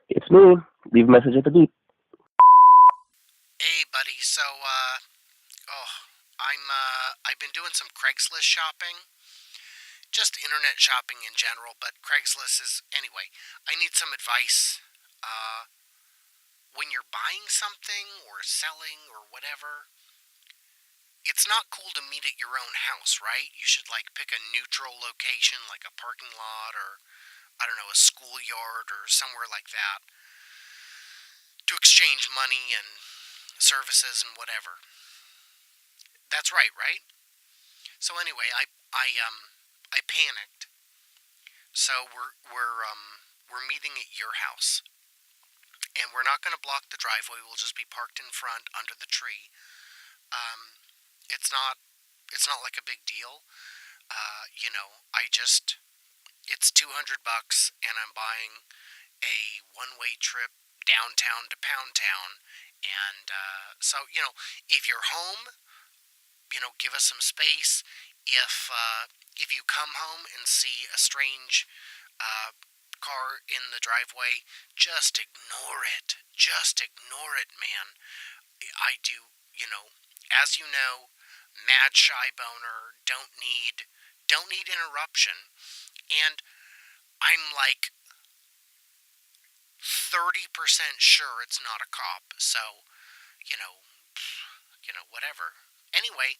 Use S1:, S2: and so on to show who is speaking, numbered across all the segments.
S1: It's me. Leave a message at the beep.
S2: Hey, buddy. I've been doing some Craigslist shopping, just internet shopping in general, but Craigslist is anyway. I need some advice. When you're buying something or selling or whatever, it's not cool to meet at your own house, right? You should pick a neutral location, like a parking lot or I don't know, a schoolyard or somewhere like that, to exchange money and services and whatever. That's right? So anyway, I panicked. So we're meeting at your house, and we're not going to block the driveway. We'll just be parked in front under the tree. It's not like a big deal. It's $200 and I'm buying a one-way trip downtown to Pound Town. And so, if you're home, give us some space. If you come home and see a strange car in the driveway, just ignore it. Just ignore it, man. I do, as you know, mad shy boner, don't need interruption. And I'm 30% sure it's not a cop, so, whatever. Anyway,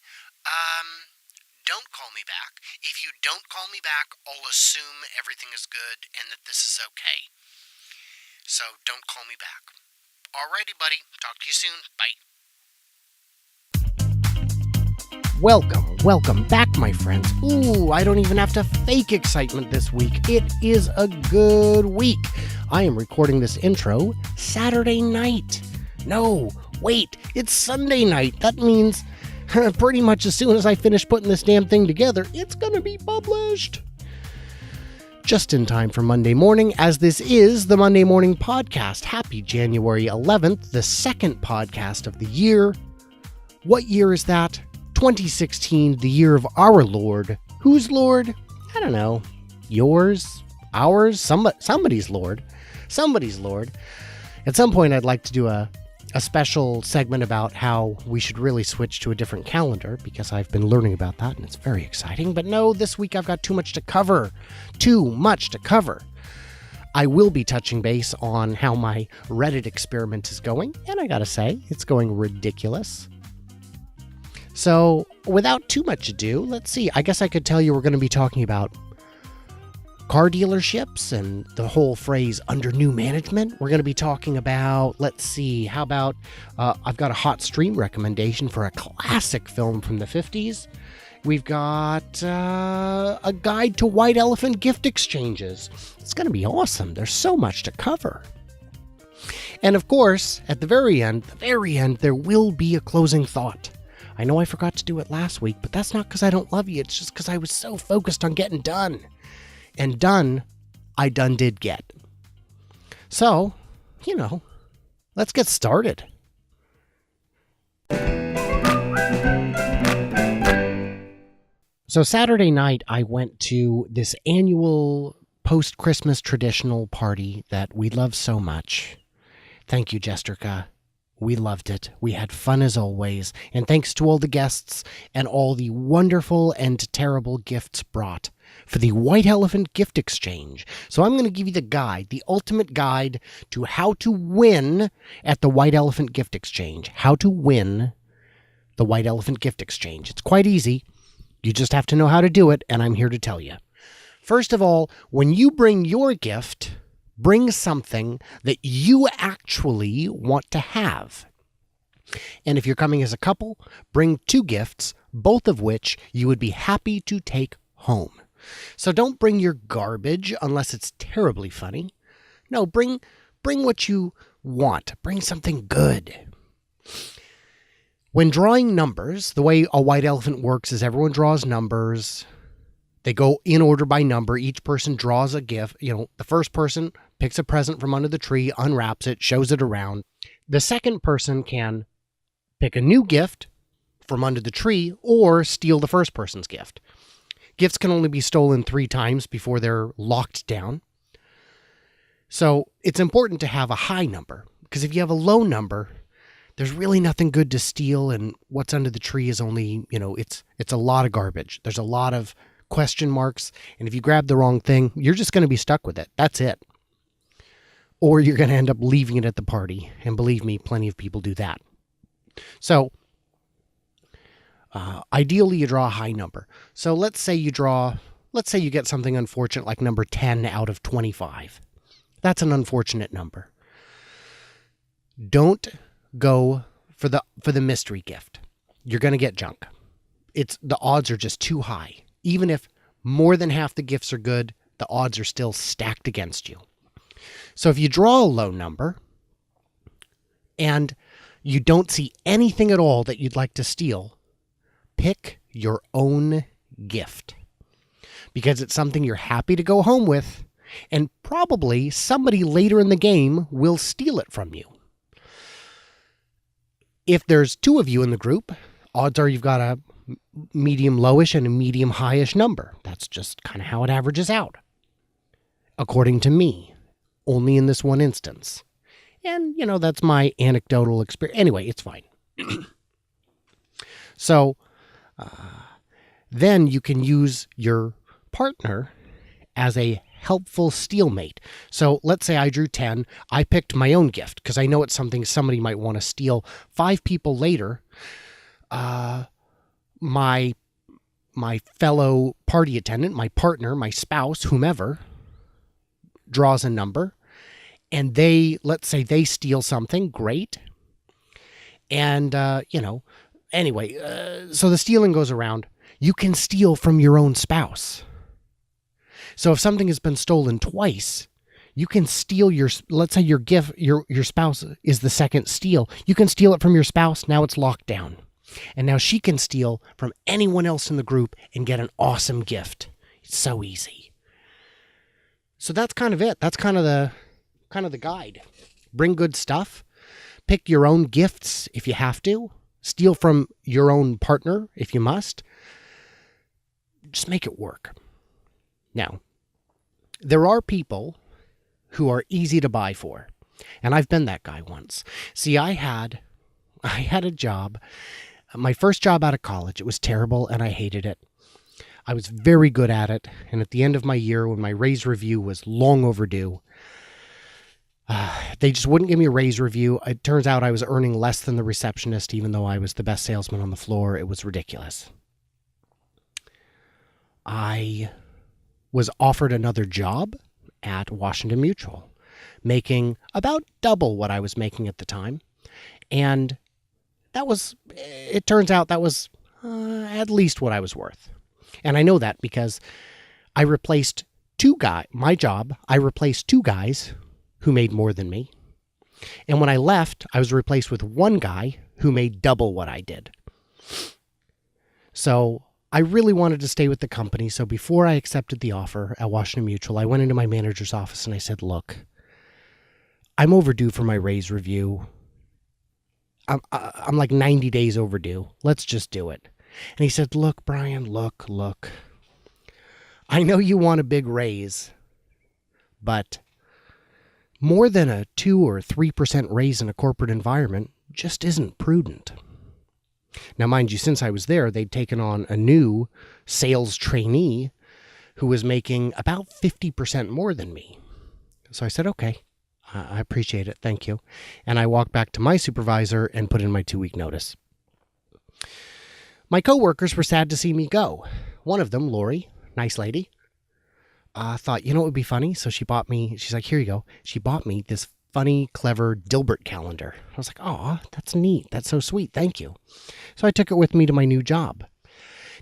S2: don't call me back. If you don't call me back, I'll assume everything is good and that this is okay. So don't call me back. Alrighty, buddy. Talk to you soon. Bye.
S3: Welcome back, my friends. Ooh, I don't even have to fake excitement this week. It is a good week. I am recording this intro Saturday night. No, wait, it's Sunday night. That means pretty much as soon as I finish putting this damn thing together, it's gonna be published. Just in time for Monday morning, as this is the Monday Morning Podcast. Happy January 11th, the second podcast of the year. What year is that? 2016, the year of our Lord. Whose Lord? I don't know. Yours? Ours? Somebody's Lord. Somebody's Lord. At some point, I'd like to do a special segment about how we should really switch to a different calendar, because I've been learning about that, and it's very exciting. But no, this week I've got too much to cover. I will be touching base on how my Reddit experiment is going, and I gotta say, it's going ridiculous. So, without too much ado, let's see. I guess I could tell you we're going to be talking about car dealerships and the whole phrase under new management. We're going to be talking about, let's see, how about, I've got a hot stream recommendation for a classic film from the 50s. We've got a guide to white elephant gift exchanges. It's going to be awesome. There's so much to cover. And of course, at the very end, there will be a closing thought. I know I forgot to do it last week, but that's not because I don't love you. It's just because I was so focused on getting done. And done, I did get. So, let's get started. So Saturday night, I went to this annual post-Christmas traditional party that we love so much. Thank you, Jesterka. We loved it. We had fun as always. And thanks to all the guests and all the wonderful and terrible gifts brought for the White Elephant Gift Exchange. So I'm going to give you the guide, the ultimate guide to how to win at the White Elephant Gift Exchange. How to win the White Elephant Gift Exchange. It's quite easy. You just have to know how to do it, and I'm here to tell you. First of all, when you bring your gift, bring something that you actually want to have. And if you're coming as a couple, bring 2 gifts, both of which you would be happy to take home. So don't bring your garbage unless it's terribly funny. No, bring what you want. Bring something good. When drawing numbers, the way a white elephant works is everyone draws numbers. They go in order by number. Each person draws a gift. The first person picks a present from under the tree, unwraps it, shows it around. The second person can pick a new gift from under the tree or steal the first person's gift. Gifts can only be stolen 3 times before they're locked down. So it's important to have a high number, because if you have a low number, there's really nothing good to steal, and what's under the tree is only, it's a lot of garbage. There's a lot of question marks, and if you grab the wrong thing, you're just going to be stuck with it. That's it. Or you're going to end up leaving it at the party, and believe me, plenty of people do that. So ideally you draw a high number. So let's say you get something unfortunate like number 10 out of 25. That's an unfortunate number. Don't go for the mystery gift. You're going to get junk. The odds are just too high. Even if more than half the gifts are good, the odds are still stacked against you. So if you draw a low number and you don't see anything at all that you'd like to steal, pick your own gift, because it's something you're happy to go home with, and probably somebody later in the game will steal it from you. If there's 2 of you in the group, odds are you've got a medium lowish and a medium highish number. That's just kind of how it averages out, according to me, only in this one instance. And, that's my anecdotal experience. Anyway, it's fine. So then you can use your partner as a helpful steelmate. So let's say I drew 10. I picked my own gift because I know it's something somebody might want to steal. 5 people later, my fellow party attendant, my partner, my spouse, whomever, draws a number, and let's say they steal something. Great. And, anyway, so the stealing goes around. You can steal from your own spouse. So if something has been stolen twice, you can steal let's say your gift, your spouse is the second steal. You can steal it from your spouse. Now it's locked down. And now she can steal from anyone else in the group and get an awesome gift. It's so easy. So that's kind of it. That's kind of the guide. Bring good stuff. Pick your own gifts if you have to. Steal from your own partner if you must. Just make it work. Now, there are people who are easy to buy for, and I've been that guy once. See, I had a job, my first job out of college. It was terrible, and I hated it. I was very good at it, and at the end of my year, when my raise review was long overdue, they just wouldn't give me a raise review. It turns out I was earning less than the receptionist, even though I was the best salesman on the floor. It was ridiculous. I was offered another job at Washington Mutual, making about double what I was making at the time. And it turns out that was at least what I was worth. And I know that because I replaced I replaced 2 guys who made more than me. And when I left, I was replaced with 1 guy who made double what I did. So I really wanted to stay with the company, so before I accepted the offer at Washington Mutual, I went into my manager's office and I said, look, I'm overdue for my raise review. I'm like 90 days overdue. Let's just do it. And he said, look, Brian, look. I know you want a big raise, but more than a 2 or 3% raise in a corporate environment just isn't prudent. Now, mind you, since I was there, they'd taken on a new sales trainee who was making about 50% more than me. So I said, okay, I appreciate it. Thank you. And I walked back to my supervisor and put in my 2-week notice. My coworkers were sad to see me go. One of them, Lori, nice lady, thought, it would be funny. So she's like, here you go. She bought me this funny, clever Dilbert calendar. I was like, oh, that's neat. That's so sweet. Thank you. So I took it with me to my new job.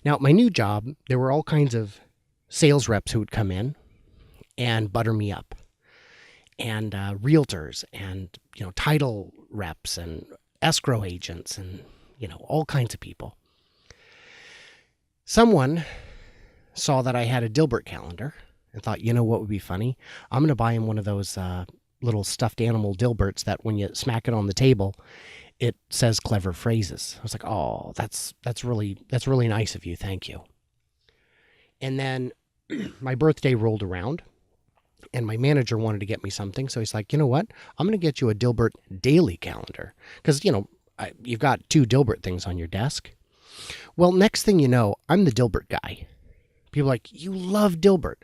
S3: Now, at my new job, there were all kinds of sales reps who would come in and butter me up, and realtors and, title reps and escrow agents and, all kinds of people. Someone saw that I had a Dilbert calendar and thought, what would be funny? I'm going to buy him one of those little stuffed animal Dilberts that when you smack it on the table, it says clever phrases. I was like, oh, that's really nice of you. Thank you. And then my birthday rolled around, And my manager wanted to get me something. So he's like, you know what? I'm going to get you a Dilbert daily calendar. Because, you've got 2 Dilbert things on your desk. Well, next thing you know, I'm the Dilbert guy. People are like, you love Dilbert.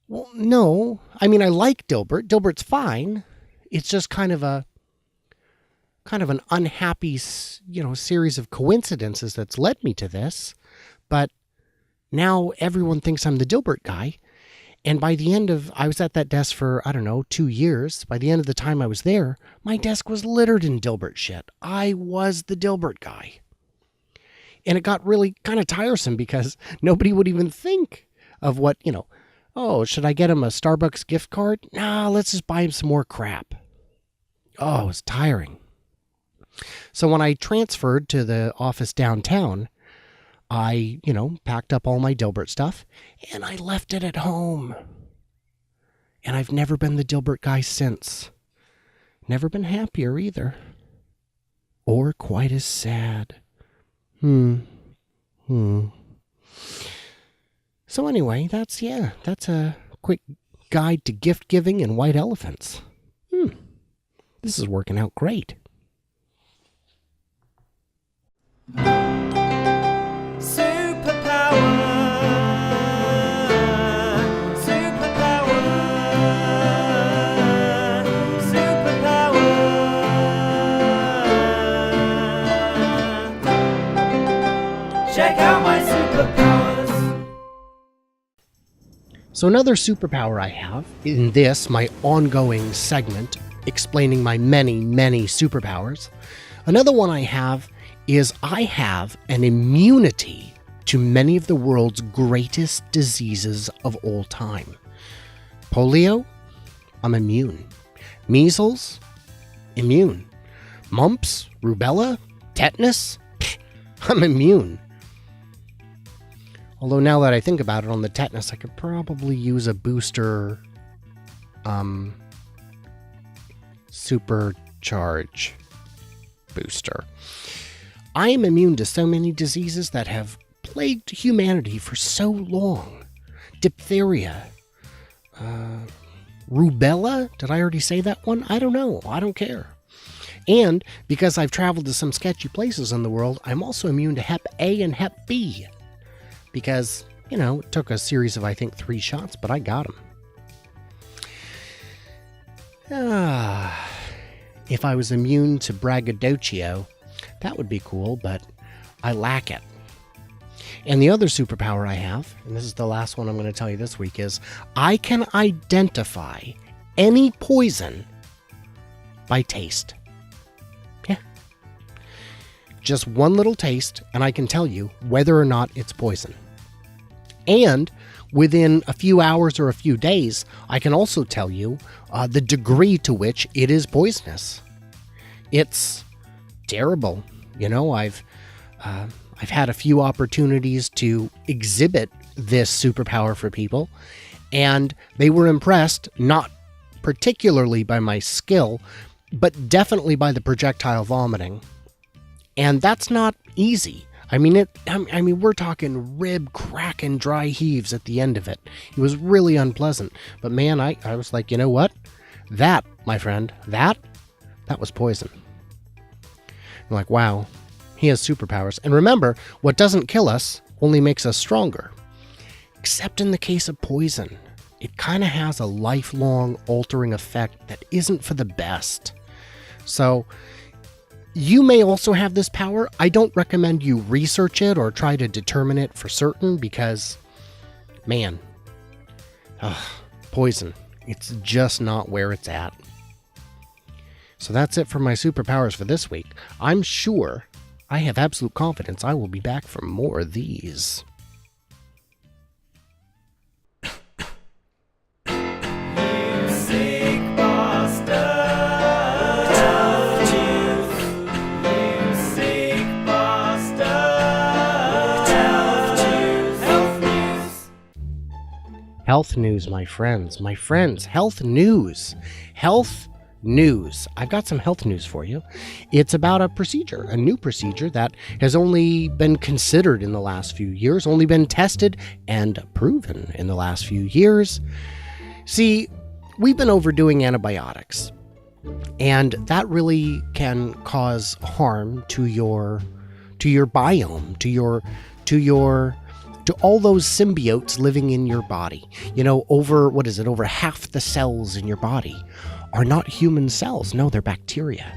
S3: Well, no. I mean, I like Dilbert. Dilbert's fine. It's just kind of an unhappy, series of coincidences that's led me to this. But now everyone thinks I'm the Dilbert guy. And by the end I was at that desk for, 2 years. By the end of the time I was there, my desk was littered in Dilbert shit. I was the Dilbert guy. And it got really kind of tiresome because nobody would even think of what, should I get him a Starbucks gift card? Nah, let's just buy him some more crap. Oh, it's tiring. So when I transferred to the office downtown, I, packed up all my Dilbert stuff and I left it at home. And I've never been the Dilbert guy since. Never been happier either. Or quite as sad. So anyway, that's a quick guide to gift giving and white elephants. This is working out great.
S4: Check out my superpowers.
S3: So another superpower I have in this, my ongoing segment explaining my many, many superpowers. Another one I have is I have an immunity to many of the world's greatest diseases of all time. Polio, I'm immune. Measles, immune. Mumps, rubella, tetanus, I'm immune. Although now that I think about it, on the tetanus, I could probably use a booster, supercharge booster. I am immune to so many diseases that have plagued humanity for so long. Diphtheria, rubella, did I already say that one? I don't know. I don't care. And because I've traveled to some sketchy places in the world, I'm also immune to Hep A and Hep B. Because, it took a series of, 3 shots, but I got them. If I was immune to braggadocio, that would be cool, but I lack it. And the other superpower I have, and this is the last one I'm going to tell you this week, is I can identify any poison by taste. Yeah. Just one little taste, and I can tell you whether or not it's poison. And within a few hours or a few days, I can also tell you the degree to which it is poisonous. It's terrible. I've had a few opportunities to exhibit this superpower for people, and they were impressed, not particularly by my skill, but definitely by the projectile vomiting. And that's not easy. We're talking rib cracking dry heaves at the end of it. It was really unpleasant. But man, I was like, you know what? That, my friend, that was poison. I'm like, wow, he has superpowers. And remember, what doesn't kill us only makes us stronger. Except in the case of poison. It kind of has a lifelong altering effect that isn't for the best. So you may also have this power. I don't recommend you research it or try to determine it for certain because, man, poison. It's just not where it's at. So that's it for my superpowers for this week. I'm sure, I have absolute confidence I will be back for more of these. Health news, my friends, health news. Health news. I've got some health news for you. It's about a new procedure that has only been considered in the last few years, only been tested and proven in the last few years. See, we've been overdoing antibiotics, and that really can cause harm to your biome, to all those symbiotes living in your body. Over half the cells in your body are not human cells. No, they're bacteria.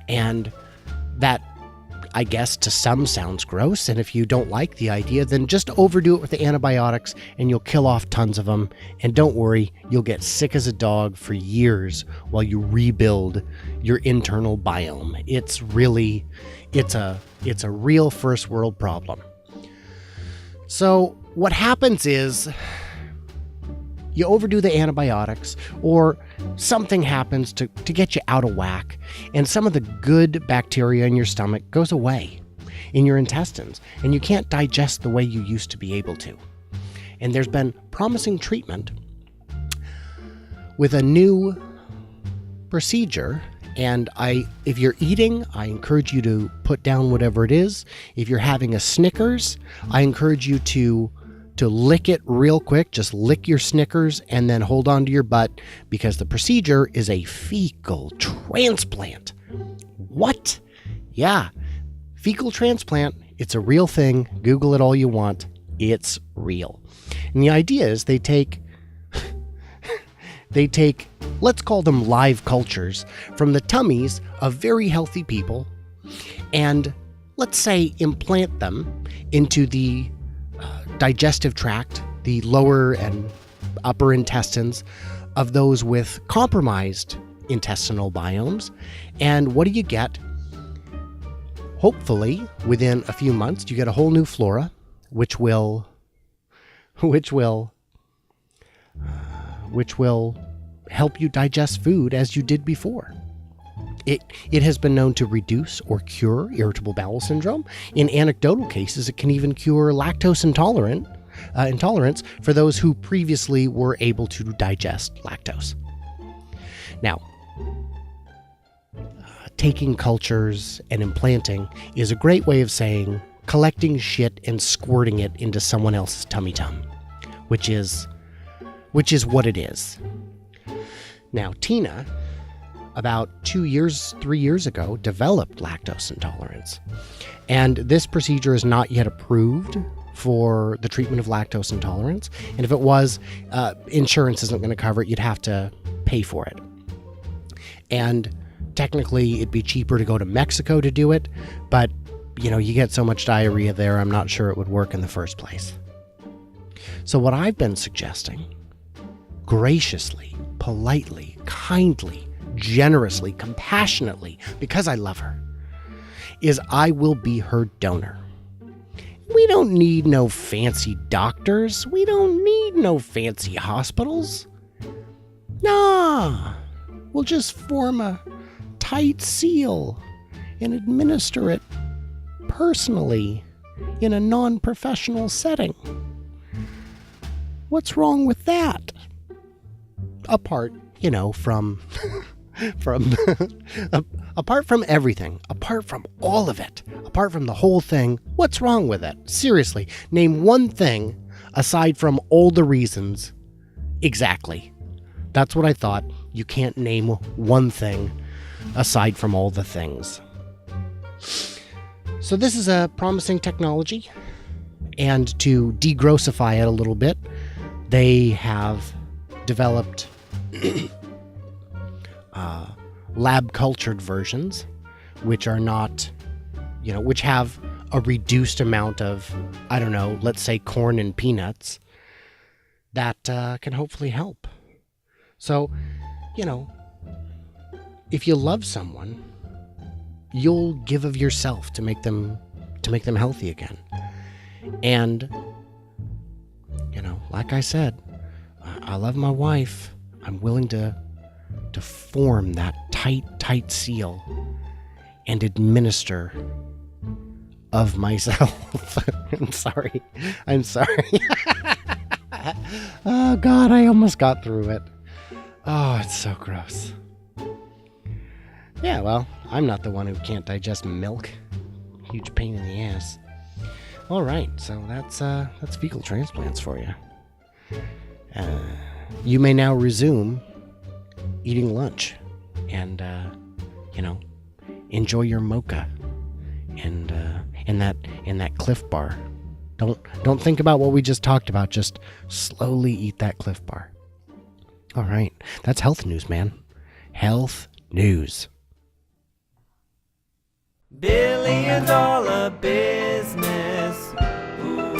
S3: And that, I guess, to some sounds gross. And if you don't like the idea, then just overdo it with the antibiotics and you'll kill off tons of them. And don't worry, you'll get sick as a dog for years while you rebuild your internal biome. It's a real first world problem. So what happens is you overdo the antibiotics, or something happens to get you out of whack, and some of the good bacteria in your stomach goes away in your intestines, and you can't digest the way you used to be able to. And there's been promising treatment with a new procedure. And if you're eating, I encourage you to put down whatever it is. If you're having a Snickers, I encourage you to lick it real quick. Just lick your Snickers and then hold on to your butt, because the procedure is a fecal transplant. What? Yeah, fecal transplant. It's a real thing. Google it all you want. It's real. And the idea is they take, let's call them live cultures, from the tummies of very healthy people, and let's say implant them into the digestive tract, the lower and upper intestines of those with compromised intestinal biomes. And what do you get? Hopefully, within a few months, you get a whole new flora, which will help you digest food as you did before. It has been known to reduce or cure irritable bowel syndrome. In anecdotal cases, it can even cure lactose intolerance for those who previously were able to digest lactose. Now, taking cultures and implanting is a great way of saying collecting shit and squirting it into someone else's tummy tum, which is what it is. Now, Tina, about 3 years ago, developed lactose intolerance. And this procedure is not yet approved for the treatment of lactose intolerance. And if it was, insurance isn't going to cover it. You'd have to pay for it. And technically, it'd be cheaper to go to Mexico to do it. But, you get so much diarrhea there, I'm not sure it would work in the first place. So what I've been suggesting, graciously, politely, kindly, generously, compassionately, because I love her, is I will be her donor. We don't need no fancy doctors. We don't need no fancy hospitals. Nah, we'll just form a tight seal and administer it personally in a non-professional setting. What's wrong with that? Apart, from apart from everything, apart from all of it, apart from the whole thing, what's wrong with it? Seriously, name one thing aside from all the reasons. Exactly. That's what I thought. You can't name one thing aside from all the things. So this is a promising technology, and to degrossify it a little bit, they have developed lab-cultured versions, which are not, which have a reduced amount of, let's say corn and peanuts, that can hopefully help. So, if you love someone, you'll give of yourself to make them healthy again. And, like I said, I love my wife. I'm willing to form that tight seal and administer of myself. I'm sorry. Oh, God, I almost got through it. Oh, it's so gross. Yeah, well, I'm not the one who can't digest milk. Huge pain in the ass. All right, so that's fecal transplants for you. You may now resume eating lunch and, enjoy your mocha and in that Cliff Bar. Don't think about what we just talked about. Just slowly eat that Cliff Bar. All right, that's health news, man. Health news.
S4: $1 billion business. Ooh.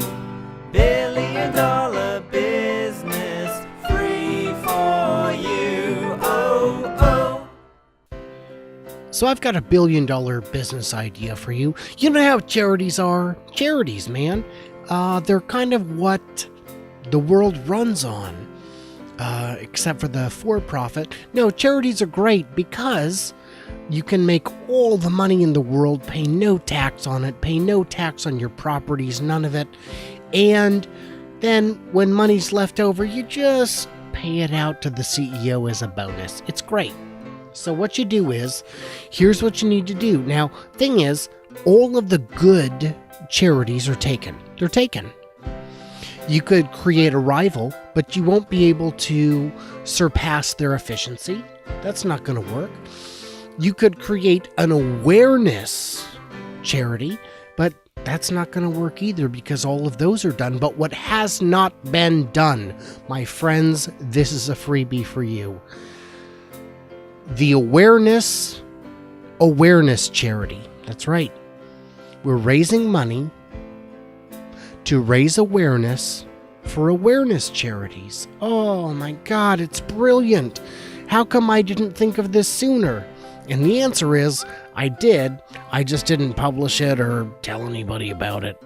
S4: $1 billion business. Free for you. Oh, oh.
S3: So I've got $1 billion business idea for you. You know how charities are? Charities, man. They're kind of what the world runs on. Except for the for-profit. No, charities are great because you can make all the money in the world, pay no tax on it, pay no tax on your properties, none of it. And then when money's left over, you just pay it out to the CEO as a bonus. It's great. So what you do is, here's what you need to do. Now, thing is, all of the good charities are taken. They're taken. You could create a rival, but you won't be able to surpass their efficiency. That's not going to work. You could create an awareness charity, but that's not going to work either because all of those are done. But what has not been done, my friends, this is a freebie for you. The awareness charity. That's right. We're raising money to raise awareness for awareness charities. Oh my God, it's brilliant. How come I didn't think of this sooner? And the answer is, I did. I just didn't publish it or tell anybody about it.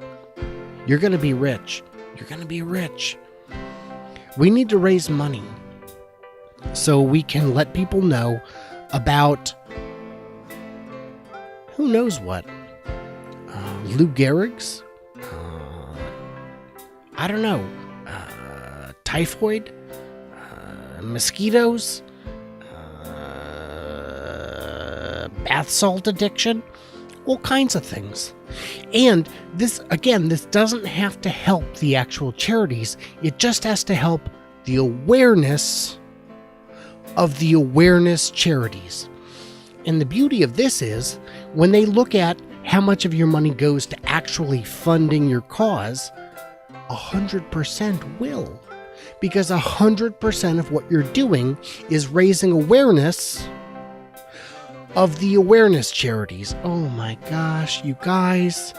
S3: You're going to be rich. You're going to be rich. We need to raise money so we can let people know about who knows what. Lou Gehrig's? I don't know. Typhoid? Mosquitoes? Bath salt addiction, all kinds of things. And this doesn't have to help the actual charities. It just has to help the awareness of the awareness charities. And the beauty of this is when they look at how much of your money goes to actually funding your cause, 100% will. Because 100% of what you're doing is raising awareness of the awareness charities. Oh my gosh, you guys.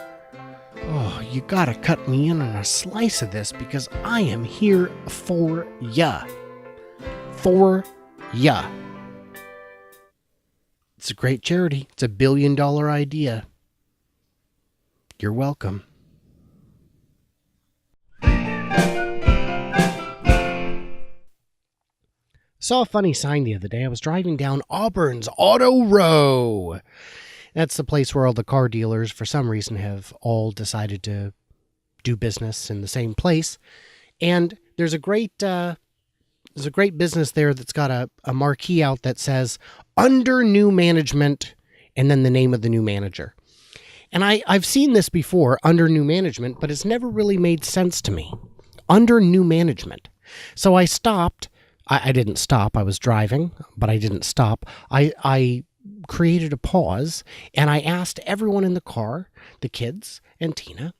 S3: Oh, you gotta cut me in on a slice of this because I am here for ya. For ya. It's a great charity. It's $1 billion idea. You're welcome. Saw a funny sign the other day. I was driving down Auburn's Auto Row. That's the place where all the car dealers, for some reason, have all decided to do business in the same place. And there's a great business there that's got a marquee out that says, under new management, and then the name of the new manager. And I've seen this before, under new management, but it's never really made sense to me. Under new management. So I stopped. I didn't stop. I was driving, but I didn't stop. I created a pause, and I asked everyone in the car, the kids and Tina,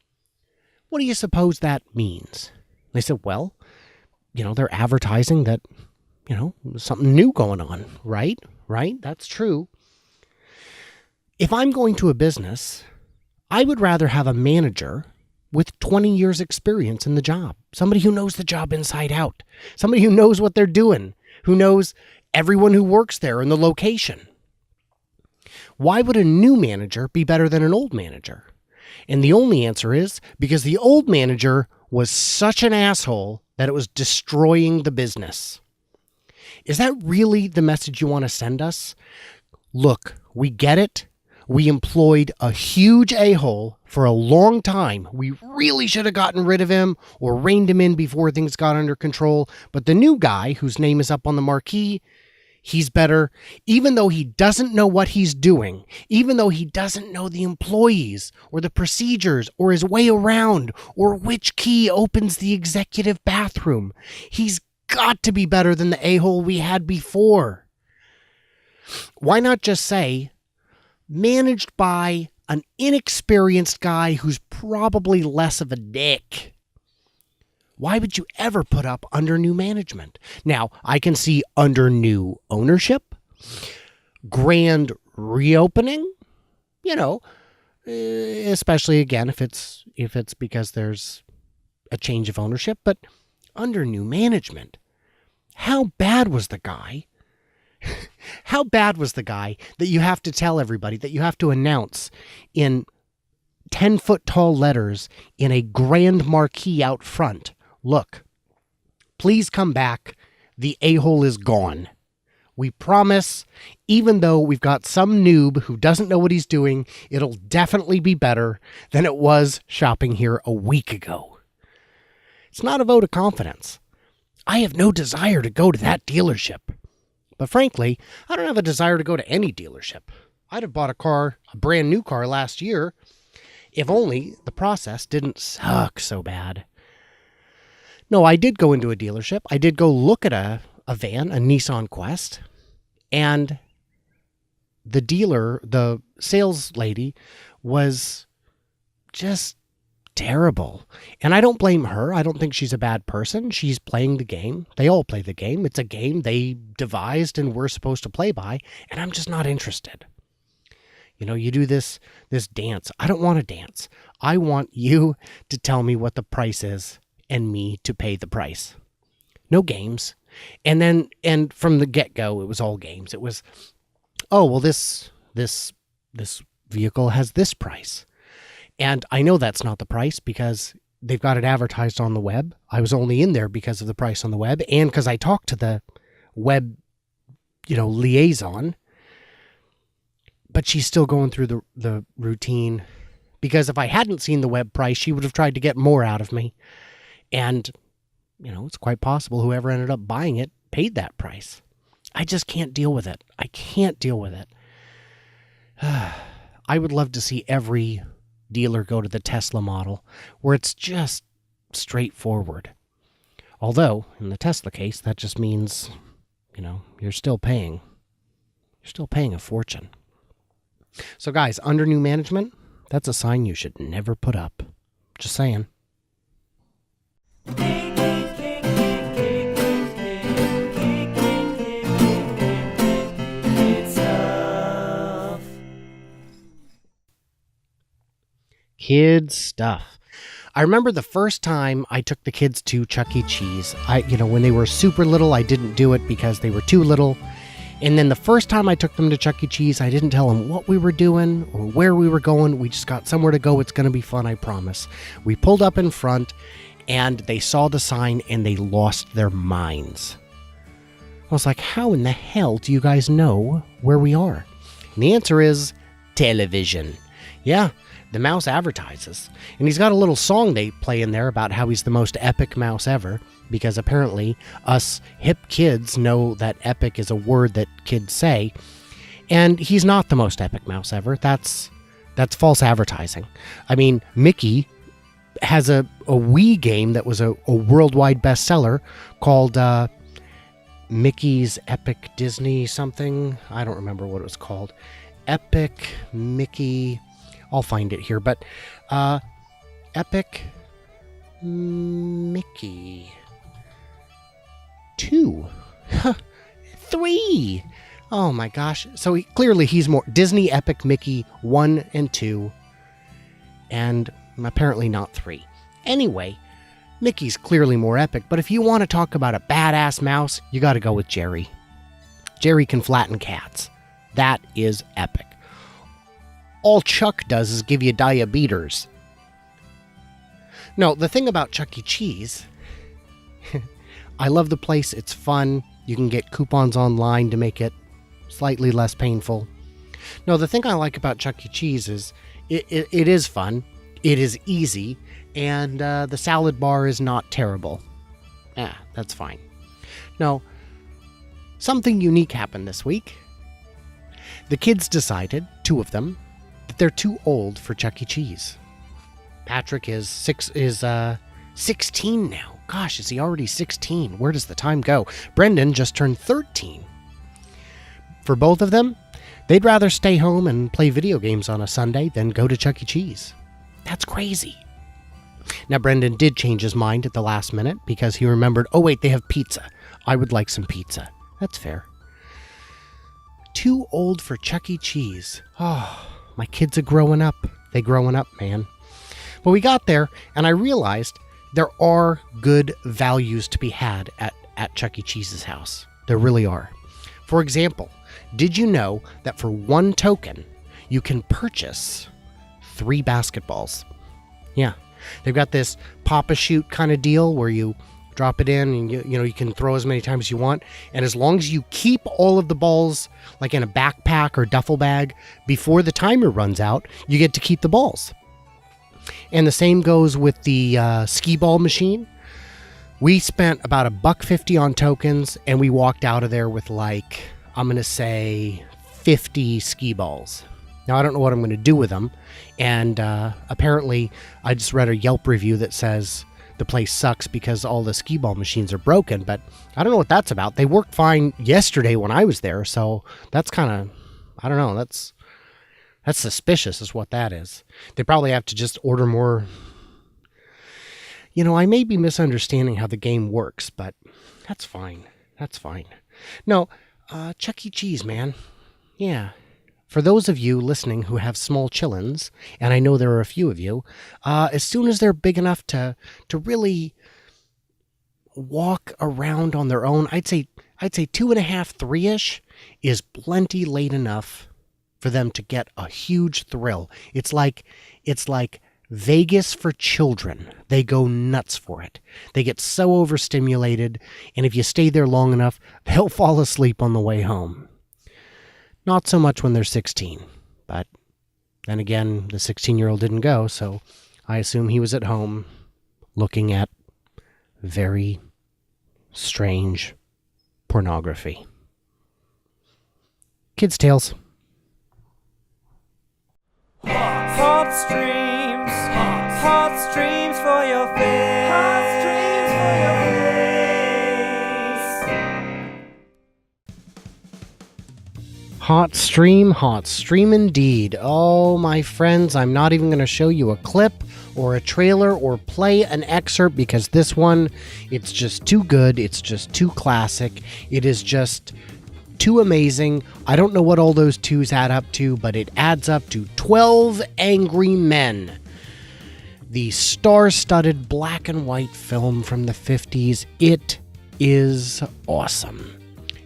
S3: what do you suppose that means? They said, well, they're advertising that, something new going on, right? Right? That's true. If I'm going to a business, I would rather have a manager with 20 years experience in the job. Somebody who knows the job inside out. Somebody who knows what they're doing. Who knows everyone who works there and the location. Why would a new manager be better than an old manager? And the only answer is because the old manager was such an asshole that it was destroying the business. Is that really the message you want to send us? Look, we get it. We employed a huge a-hole for a long time. We really should have gotten rid of him or reined him in before things got under control. But the new guy, whose name is up on the marquee, He's better, even though he doesn't know what he's doing, even though he doesn't know the employees or the procedures or his way around or which key opens the executive bathroom. He's got to be better than the a-hole we had before. Why not just say, managed by an inexperienced guy who's probably less of a dick? Why would you ever put up under new management? Now, I can see under new ownership, grand reopening, especially again if it's because there's a change of ownership, but under new management, how bad was the guy? How bad was the guy that you have to tell everybody, that you have to announce in 10-foot tall letters in a grand marquee out front? Look, please come back. The a-hole is gone. We promise, even though we've got some noob who doesn't know what he's doing, it'll definitely be better than it was shopping here a week ago. It's not a vote of confidence. I have no desire to go to that dealership. But frankly, I don't have a desire to go to any dealership. I'd have bought a brand new car last year, if only the process didn't suck so bad. No, I did go into a dealership. I did go look at a van, a Nissan Quest, and the dealer, the sales lady, was just terrible. And I don't blame her. I don't think she's a bad person. She's playing the game. They all play the game. It's a game they devised and we're supposed to play by, and I'm just not interested. You do this dance. I don't want to dance. I want you to tell me what the price is and me to pay the price. No games. And from the get-go, it was all games. It was, oh, well, this vehicle has this price. And I know that's not the price because they've got it advertised on the web. I was only in there because of the price on the web and because I talked to the web, liaison. But she's still going through the routine, because if I hadn't seen the web price, she would have tried to get more out of me. And, it's quite possible whoever ended up buying it paid that price. I just can't deal with it. I can't deal with it. I would love to see every dealer go to the Tesla model, where it's just straightforward. Although, in the Tesla case, that just means, you're still paying a fortune. So guys, under new management, that's a sign you should never put up. Just saying. Kid stuff. I remember the first time I took the kids to Chuck E. Cheese. When they were super little, I didn't do it because they were too little. And then the first time I took them to Chuck E. Cheese, I didn't tell them what we were doing or where we were going. We just got somewhere to go. It's going to be fun, I promise. We pulled up in front, and they saw the sign, and they lost their minds. I was like, how in the hell do you guys know where we are? And the answer is television. Yeah, the mouse advertises. And he's got a little song they play in there about how he's the most epic mouse ever, because apparently us hip kids know that epic is a word that kids say. And he's not the most epic mouse ever. That's false advertising. I mean, Mickey has a Wii game that was a worldwide bestseller called Mickey's Epic Disney something. I don't remember what it was called. Epic Mickey. I'll find it here. But Epic Mickey 2. 3. Oh my gosh. So clearly he's more Disney Epic Mickey 1 and 2. And apparently not 3. Anyway, Mickey's clearly more epic, but if you want to talk about a badass mouse, you got to go with Jerry. Jerry can flatten cats. That is epic. All Chuck does is give you diabetes. No, the thing about Chuck E. Cheese, I love the place. It's fun. You can get coupons online to make it slightly less painful. No, the thing I like about Chuck E. Cheese is it is fun. It is easy. And the salad bar is not terrible. That's fine. No, something unique happened this week. The kids decided, 2 of them, that they're too old for Chuck E. Cheese. Patrick is 16 now. Gosh, is he already 16? Where does the time go? Brendan just turned 13. For both of them, they'd rather stay home and play video games on a Sunday than go to Chuck E. Cheese. That's crazy. Now, Brendan did change his mind at the last minute because he remembered, oh wait, they have pizza. I would like some pizza. That's fair. Too old for Chuck E. Cheese. Oh, my kids are growing up. They growing up, man. But we got there, and I realized there are good values to be had at Chuck E. Cheese's house. There really are. For example, did you know that for 1 token, you can purchase 3 basketballs? Yeah. They've got this pop-a-shoot kind of deal where you drop it in and you can throw as many times as you want. And as long as you keep all of the balls like in a backpack or duffel bag before the timer runs out, you get to keep the balls. And the same goes with the skee ball machine. We spent about $1.50 on tokens, and we walked out of there with like, I'm going to say 50 skee balls. Now, I don't know what I'm going to do with them. And apparently, I just read a Yelp review that says the place sucks because all the skee ball machines are broken. But I don't know what that's about. They worked fine yesterday when I was there. So that's kind of, I don't know. That's suspicious is what that is. They probably have to just order more. I may be misunderstanding how the game works, but that's fine. That's fine. No, Chuck E. Cheese, man. Yeah. For those of you listening who have small chillins, and I know there are a few of you, as soon as they're big enough to really walk around on their own, I'd say 2.5, 3-ish is plenty late enough for them to get a huge thrill. It's like Vegas for children. They go nuts for it. They get so overstimulated, and if you stay there long enough, they'll fall asleep on the way home. Not so much when they're 16, but then again, the 16-year-old didn't go, so I assume he was at home looking at very strange pornography. Kids' tales.
S4: Hot streams, hot streams for your face. Hot streams for your face.
S3: Hot stream indeed. Oh, my friends, I'm not even going to show you a clip or a trailer or play an excerpt because this one, it's just too good. It's just too classic. It is just too amazing. I don't know what all those twos add up to, but it adds up to 12 Angry Men. The star-studded black and white film from the 50s. It is awesome.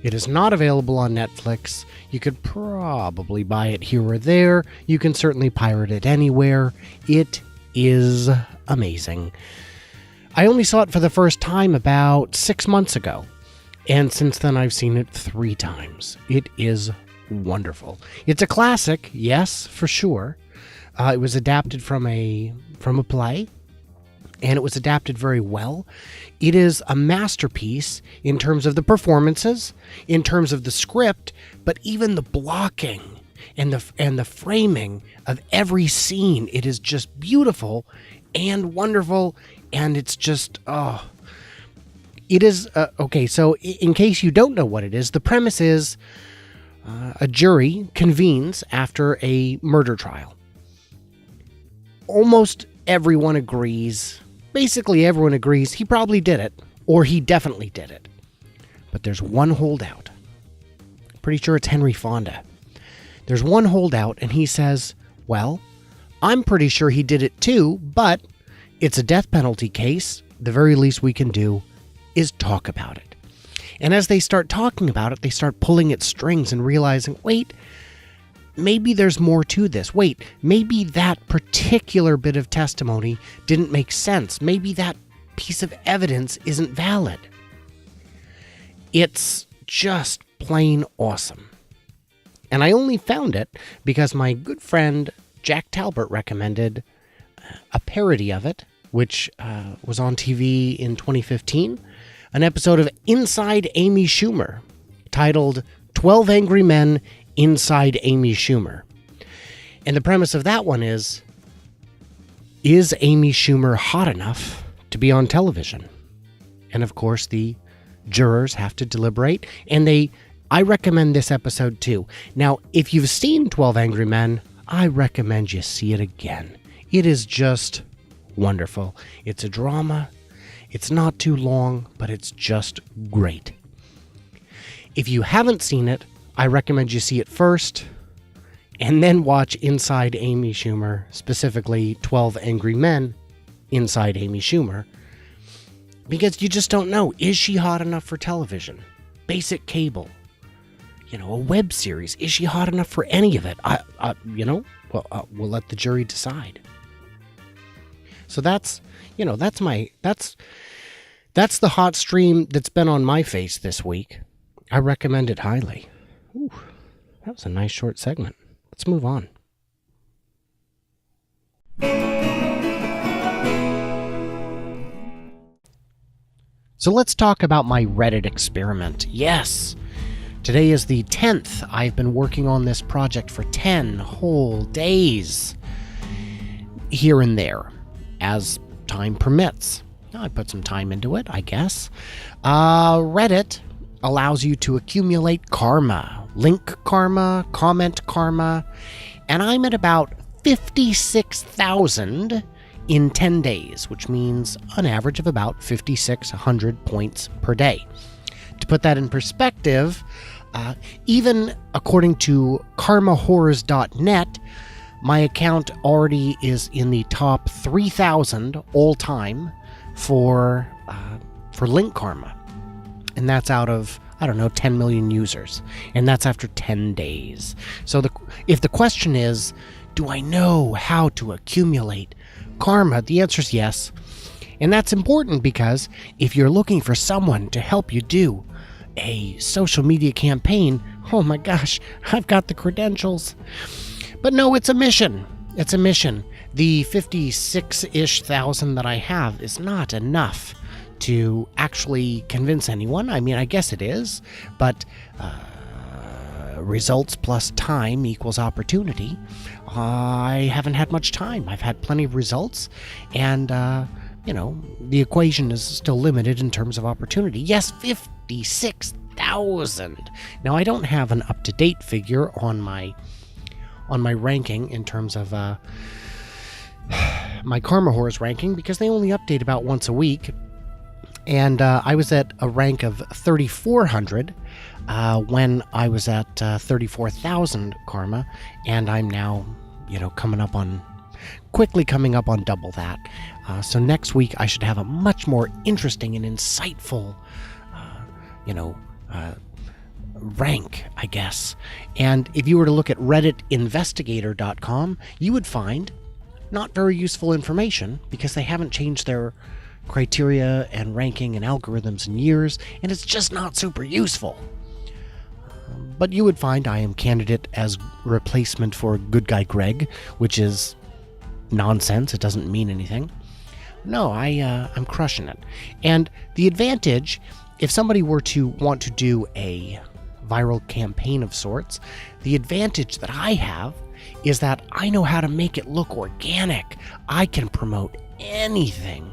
S3: It is not available on Netflix. You could probably buy it here or there. You can certainly pirate it anywhere. It is amazing. I only saw it for the first time about 6 months ago. And since then, I've seen it 3 times. It is wonderful. It's a classic, yes, for sure. It was adapted from a play, and it was adapted very well. It is a masterpiece in terms of the performances, in terms of the script, but even the blocking and the framing of every scene. It is just beautiful and wonderful, and it's just, oh. It is, okay, so in case you don't know what it is, the premise is a jury convenes after a murder trial. Almost everyone agrees, basically everyone agrees he probably did it, or he definitely did it. But there's one holdout. Pretty sure it's Henry Fonda. There's one holdout, and he says, well, I'm pretty sure he did it too, but it's a death penalty case. The very least we can do is talk about it. And as they start talking about it, they start pulling at strings and realizing, wait, maybe there's more to this. Wait, maybe that particular bit of testimony didn't make sense. Maybe that piece of evidence isn't valid. It's just plain awesome. And I only found it because my good friend Jack Talbert recommended a parody of it, which was on TV in 2015. An episode of Inside Amy Schumer. titled 12 Angry Men Inside Amy Schumer. And the premise of that one is Amy Schumer hot enough to be on television? And of course, the jurors have to deliberate, and I recommend this episode too. Now, if you've seen 12 Angry Men, I recommend you see it again. It is just wonderful. It's a drama. It's not too long, but it's just great. If you haven't seen it, I recommend you see it first, and then watch Inside Amy Schumer, specifically 12 Angry Men Inside Amy Schumer, because you just don't know. Is she hot enough for television? Basic cable? A web series? Is she hot enough for any of it? We'll let the jury decide. So that's the hot stream that's been on my face this week. I recommend it highly. Ooh, that was a nice short segment. Let's move on. So let's talk about my Reddit experiment. Yes, today is the 10th. I've been working on this project for 10 whole days, here and there, as time permits. I put some time into it, I guess. Reddit allows you to accumulate karma, link karma, comment karma, and I'm at about 56,000 in 10 days, which means an average of about 5,600 points per day. To put that in perspective, even according to karmahorrors.net, my account already is in the top 3,000 all time for link karma. And that's out of, 10 million users. And that's after 10 days. So if the question is, do I know how to accumulate karma? The answer is yes. And that's important because if you're looking for someone to help you do a social media campaign, oh my gosh, I've got the credentials. But no, it's a mission. It's a mission. The 56-ish thousand that I have is not enough to actually convince anyone. I mean, I guess it is, but results plus time equals opportunity. I haven't had much time. I've had plenty of results, and, the equation is still limited in terms of opportunity. Yes, 56,000. Now, I don't have an up-to-date figure on my ranking in terms of my Karma Horrors ranking, because they only update about once a week. And I was at a rank of 3,400 when I was at 34,000 karma, and I'm now, quickly coming up on double that. So next week I should have a much more interesting and insightful, rank, I guess. And if you were to look at redditinvestigator.com, you would find not very useful information, because they haven't changed their criteria and ranking and algorithms in years, and it's just not super useful. But you would find I am candidate as replacement for Good Guy Greg, which is nonsense. It doesn't mean anything. No, I'm crushing it. And the advantage, if somebody were to want to do a viral campaign of sorts, the advantage that I have is that I know how to make it look organic. I can promote anything.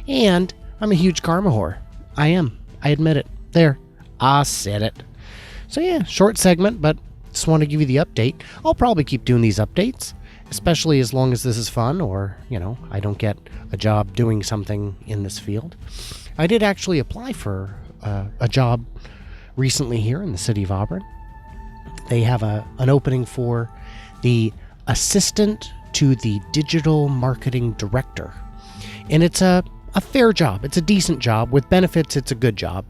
S3: And I'm a huge karma whore. I am. I admit it. There. I said it. So yeah, short segment, but just want to give you the update. I'll probably keep doing these updates, especially as long as this is fun, or, I don't get a job doing something in this field. I did actually apply for a job recently here in the city of Auburn. They have an opening for the assistant to the digital marketing director. And it's a fair job. It's a decent job. With benefits, it's a good job.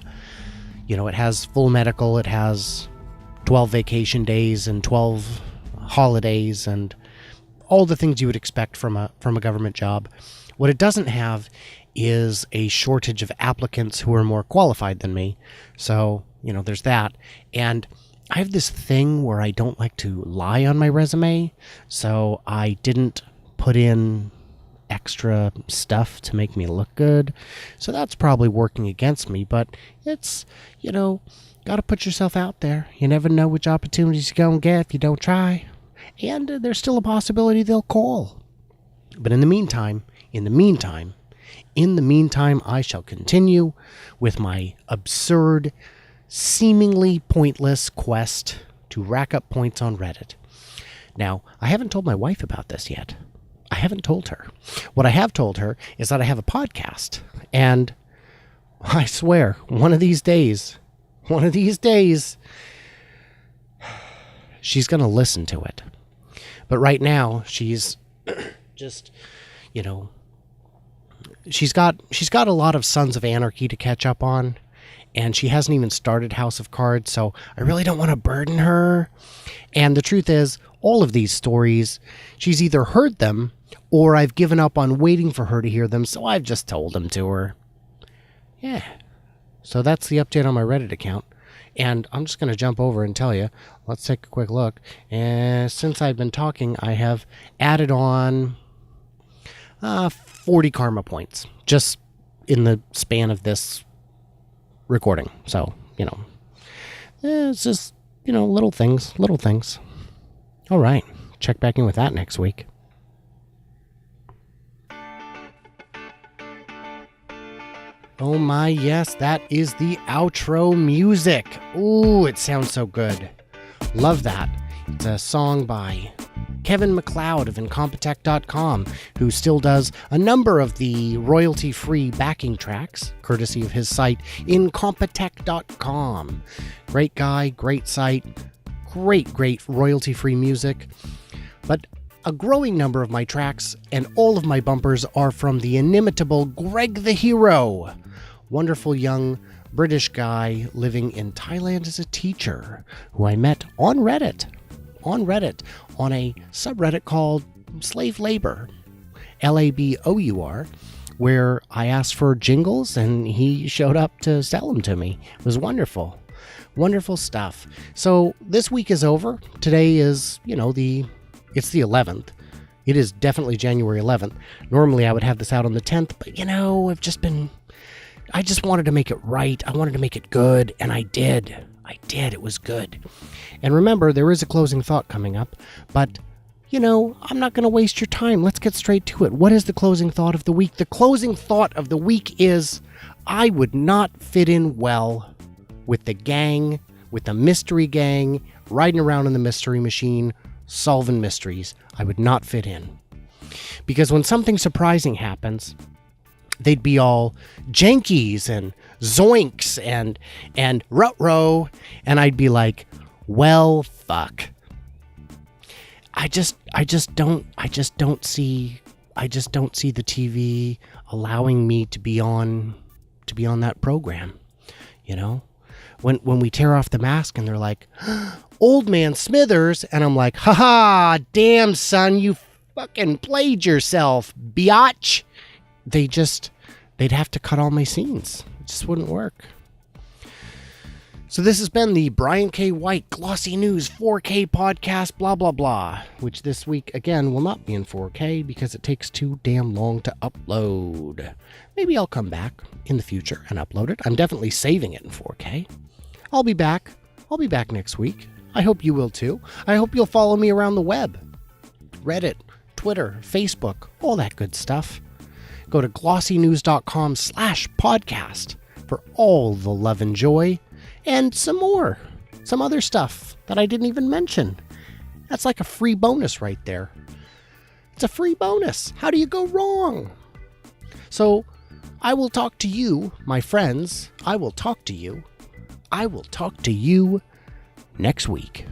S3: It has full medical, it has 12 vacation days and 12 holidays and all the things you would expect from a government job. What it doesn't have is a shortage of applicants who are more qualified than me. So, there's that. And I have this thing where I don't like to lie on my resume, so I didn't put in extra stuff to make me look good. So that's probably working against me, but it's, Got to put yourself out there. You never know which opportunities you're going to get if you don't try. And there's still a possibility they'll call. But in the meantime, I shall continue with my absurd, seemingly pointless quest to rack up points on Reddit. Now, I haven't told my wife about this yet. I haven't told her. What I have told her is that I have a podcast. And I swear, one of these days, she's going to listen to it. But right now, she's just, she's got a lot of Sons of Anarchy to catch up on, and she hasn't even started House of Cards, so I really don't want to burden her. And the truth is, all of these stories, she's either heard them, or I've given up on waiting for her to hear them, so I've just told them to her. Yeah. So that's the update on my Reddit account. And I'm just going to jump over and tell you, let's take a quick look. And since I've been talking, I have added on 40 karma points just in the span of this recording. So, it's just, little things. All right. Check back in with that next week. Oh my, yes, that is the outro music. Ooh, it sounds so good. Love that. It's a song by Kevin MacLeod of Incompetech.com, who still does a number of the royalty-free backing tracks, courtesy of his site, Incompetech.com. Great guy, great site, great royalty-free music. But a growing number of my tracks and all of my bumpers are from the inimitable Greg the Hero. Wonderful young British guy living in Thailand as a teacher who I met on Reddit, on a subreddit called Slave Labor, Labour, where I asked for jingles and he showed up to sell them to me. It was wonderful. Wonderful stuff. So this week is over. Today is, it's the 11th. It is definitely January 11th. Normally I would have this out on the 10th, but I just wanted to make it right. I wanted to make it good, and I did. It was good. And remember, there is a closing thought coming up, but, I'm not going to waste your time. Let's get straight to it. What is the closing thought of the week? The closing thought of the week is, I would not fit in well with the gang, with the mystery gang, riding around in the mystery machine, solving mysteries. I would not fit in. Because when something surprising happens, they'd be all jankies and zoinks and ruh-roh, and I'd be like, well, fuck. I just don't see the TV allowing me to be on that program, When we tear off the mask and they're like, Old Man Smithers, and I'm like, haha, damn son, you fucking played yourself, biatch. They'd have to cut all my scenes. It just wouldn't work. So this has been the Brian K. White Glossy News 4K podcast, blah, blah, blah, which this week, again, will not be in 4K because it takes too damn long to upload. Maybe I'll come back in the future and upload it. I'm definitely saving it in 4K. I'll be back next week. I hope you will too. I hope you'll follow me around the web. Reddit, Twitter, Facebook, all that good stuff. Go to glossynews.com/podcast for all the love and joy and some other stuff that I didn't even mention. That's like a free bonus right there. It's a free bonus. How do you go wrong? So I will talk to you, my friends. I will talk to you next week.